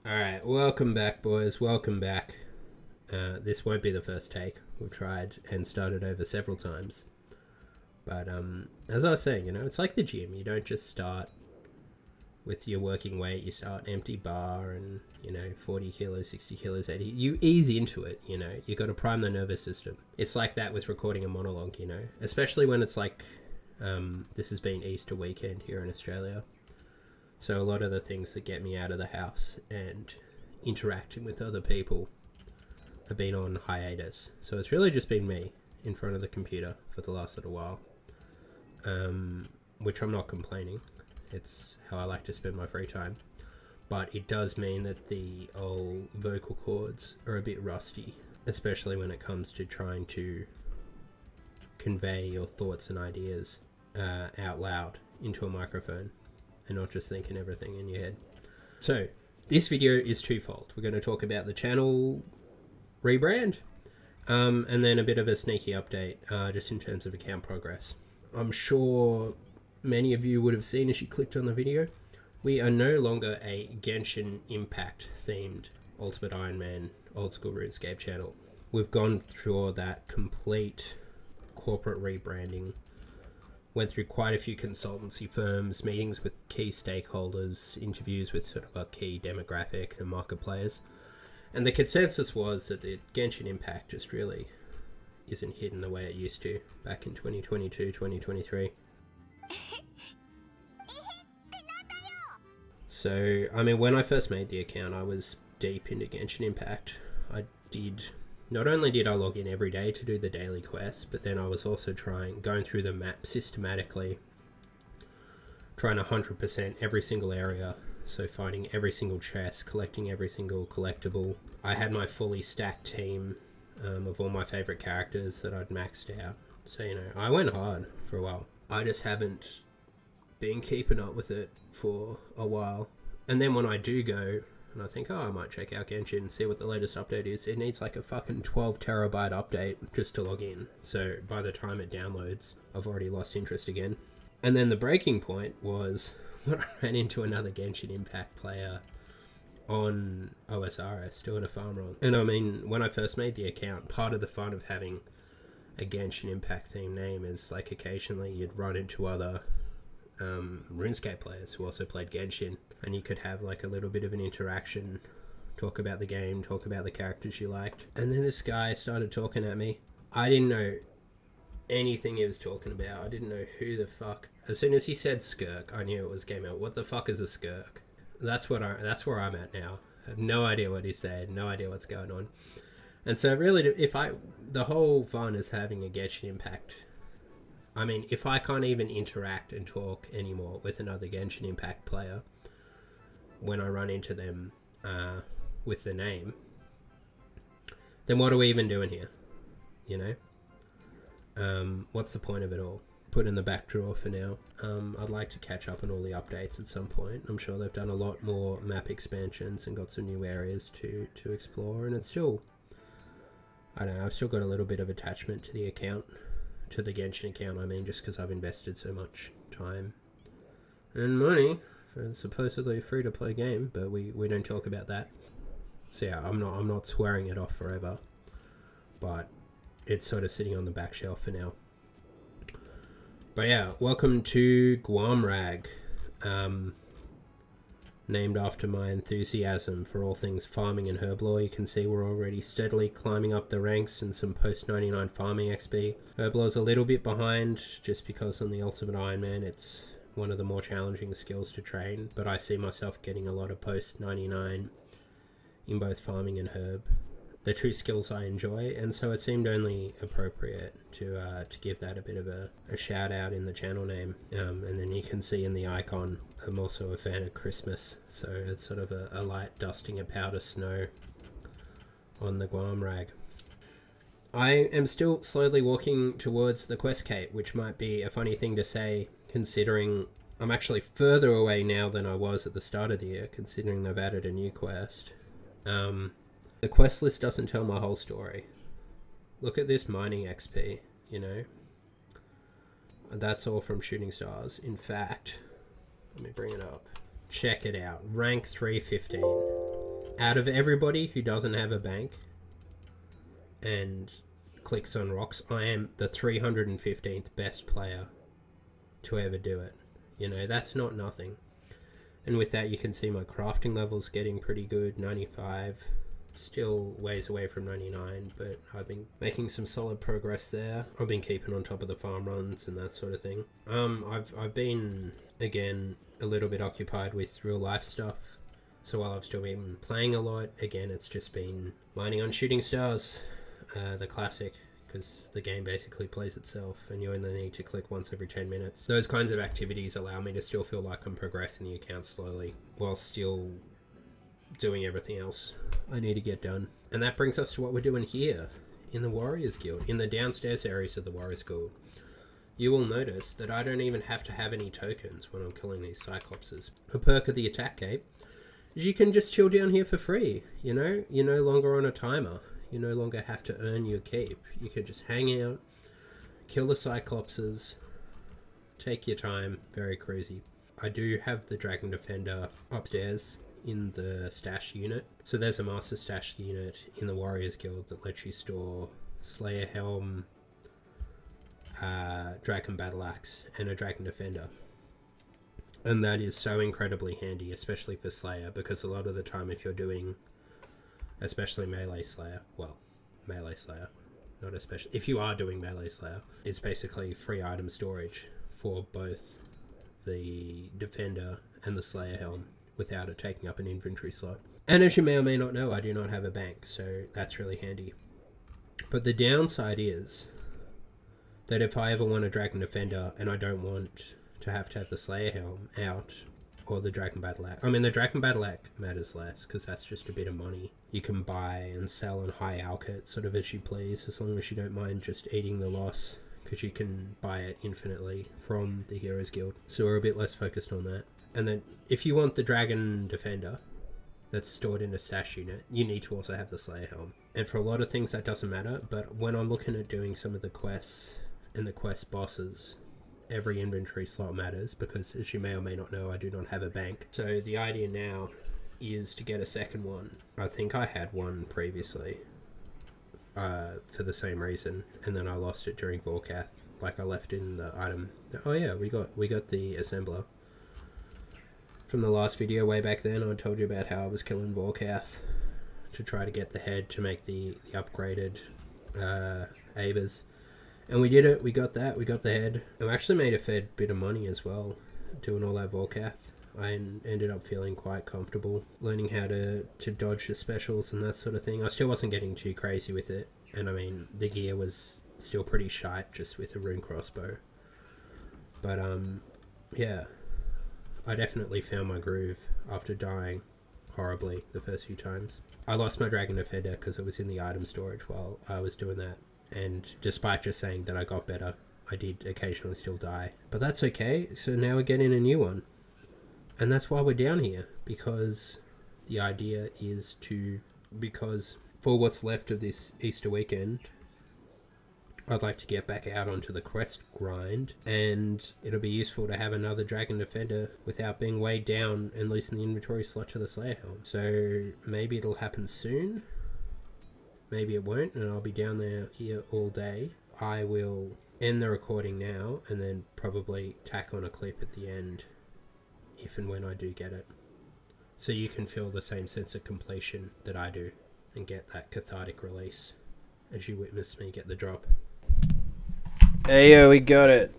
Alright, welcome back, boys. Welcome back. This won't be the first take. We've tried and started over several times. But as I was saying, it's like the gym. You don't just start with your working weight. You start empty bar and, 40 kilos, 60 kilos, 80. You ease into it, You got to prime the nervous system. It's like that with recording a monologue, Especially when it's like, this has been Easter weekend here in Australia. So a lot of the things that get me out of the house and interacting with other people have been on hiatus. So it's really just been me in front of the computer for the last little while, which I'm not complaining. It's how I like to spend my free time. But it does mean that the old vocal cords are a bit rusty, especially when it comes to trying to convey your thoughts and ideas out loud into a microphone, and not just thinking everything in your head. So this video is twofold. We're going to talk about the channel rebrand, and then a bit of a sneaky update just in terms of account progress. I'm sure many of you would have seen as you clicked on the video, we are no longer a Genshin Impact themed Ultimate Iron Man old school RuneScape channel. We've gone through all that complete corporate rebranding. Went through quite a few consultancy firms, meetings with key stakeholders, interviews with sort of a key demographic and market players. And the consensus was that the Genshin Impact just really isn't hitting the way it used to back in 2022, 2023. So, when I first made the account, I was deep into Genshin Impact. Not only did I log in every day to do the daily quests, but then I was also going through the map systematically, trying to 100% every single area, so finding every single chest, collecting every single collectible. I had my fully stacked team of all my favourite characters that I'd maxed out. So, I went hard for a while. I just haven't been keeping up with it for a while. And then when I do go, and I think, I might check out Genshin and see what the latest update is. It needs like a fucking 12 terabyte update just to log in. So by the time it downloads, I've already lost interest again. And then the breaking point was when I ran into another Genshin Impact player on OSRS doing a farm run. And when I first made the account, part of the fun of having a Genshin Impact themed name is like occasionally you'd run into other RuneScape players who also played Genshin, and you could have like a little bit of an interaction, talk about the game, talk about the characters you liked. And then this guy started talking at me. I didn't know anything he was talking about. I didn't know who the fuck. As soon as he said skirk, I knew it was game out. What the fuck is a skirk? That's where I'm at now. I have no idea what he said, no idea what's going on. And so really, the whole fun is having a Genshin Impact. If I can't even interact and talk anymore with another Genshin Impact player when I run into them with the name, then what are we even doing here? What's the point of it all? Put in the back drawer for now. I'd like to catch up on all the updates at some point. I'm sure they've done a lot more map expansions and got some new areas to explore, and it's still, I don't know, I've still got a little bit of attachment to the account. To the Genshin account, just because I've invested so much time and money for a supposedly free-to-play game, but we don't talk about that. So yeah, I'm not swearing it off forever, but it's sort of sitting on the back shelf for now. But yeah, welcome to Guamrag, named after my enthusiasm for all things farming and herblore. You can see we're already steadily climbing up the ranks in some post-99 farming XP. Herblore's a little bit behind, just because on the Ultimate Iron Man it's one of the more challenging skills to train, but I see myself getting a lot of post-99 in both farming and herb. They're two skills I enjoy, and so it seemed only appropriate to give that a bit of a shout out in the channel name. And then you can see in the icon, I'm also a fan of Christmas, so it's sort of a light dusting of powder snow on the Guam rag. I am still slowly walking towards the quest cape, which might be a funny thing to say considering I'm actually further away now than I was at the start of the year, considering they've added a new quest. The quest list doesn't tell my whole story. Look at this mining XP, That's all from Shooting Stars. In fact, let me bring it up. Check it out. Rank 315. Out of everybody who doesn't have a bank and clicks on rocks, I am the 315th best player to ever do it. You know, that's not nothing. And with that, you can see my crafting levels getting pretty good, 95. Still ways away from 99, but I've been making some solid progress there. I've been keeping on top of the farm runs and that sort of thing. I've been, again, a little bit occupied with real life stuff. So while I've still been playing a lot, again, it's just been mining on shooting stars, the classic, because the game basically plays itself and you only need to click once every 10 minutes. Those kinds of activities allow me to still feel like I'm progressing the account slowly while still doing everything else I need to get done. And that brings us to what we're doing here in the Warriors Guild, in the downstairs areas of the Warriors Guild. You will notice that I don't even have to have any tokens when I'm killing these cyclopses. A perk of the attack cape is you can just chill down here for free. You know, you're no longer on a timer. You no longer have to earn your keep. You can just hang out, kill the cyclopses, take your time, very cruisy. I do have the Dragon Defender upstairs in the stash unit. So there's a master stash unit in the Warriors Guild that lets you store Slayer Helm, Dragon Battle Axe, and a Dragon Defender. And that is so incredibly handy, especially for Slayer, because a lot of the time if you're doing, especially melee Slayer, not especially, if you are doing melee Slayer, it's basically free item storage for both the Defender and the Slayer Helm without it taking up an inventory slot. And as you may or may not know, I do not have a bank, so that's really handy. But the downside is that if I ever want a Dragon Defender and I don't want to have the Slayer Helm out, or the Dragon Battle Axe. I mean, the Dragon Battle Axe matters less, because that's just a bit of money. You can buy and sell and high alch it sort of as you please, as long as you don't mind just eating the loss, because you can buy it infinitely from the Heroes Guild. So we're a bit less focused on that. And then, if you want the Dragon Defender that's stored in a stash unit, you need to also have the Slayer Helm. And for a lot of things that doesn't matter, but when I'm looking at doing some of the quests and the quest bosses, every inventory slot matters, because as you may or may not know, I do not have a bank. So the idea now is to get a second one. I think I had one previously for the same reason, and then I lost it during Vorkath. Like, I left in the item. Oh yeah, we got the assembler from the last video way back then. I told you about how I was killing Vorkath to try to get the head to make the upgraded Abers. And we did it, we got that, we got the head. I actually made a fair bit of money as well doing all that Vorkath. I ended up feeling quite comfortable learning how to dodge the specials and that sort of thing. I still wasn't getting too crazy with it, and I mean, the gear was still pretty shite just with a rune crossbow. But yeah, I definitely found my groove after dying horribly the first few times. I lost my Dragon Defender because it was in the item storage while I was doing that. And despite just saying that I got better, I did occasionally still die. But that's okay, so now we're getting a new one. And that's why we're down here, because the idea is because for what's left of this Easter weekend, I'd like to get back out onto the quest grind, and it'll be useful to have another Dragon Defender without being weighed down and losing the inventory slot to the Slayer Helm. So maybe it'll happen soon. Maybe it won't, and I'll be down here all day. I will end the recording now and then probably tack on a clip at the end if and when I do get it. So you can feel the same sense of completion that I do and get that cathartic release as you witness me get the drop. Hey, yo, we got it.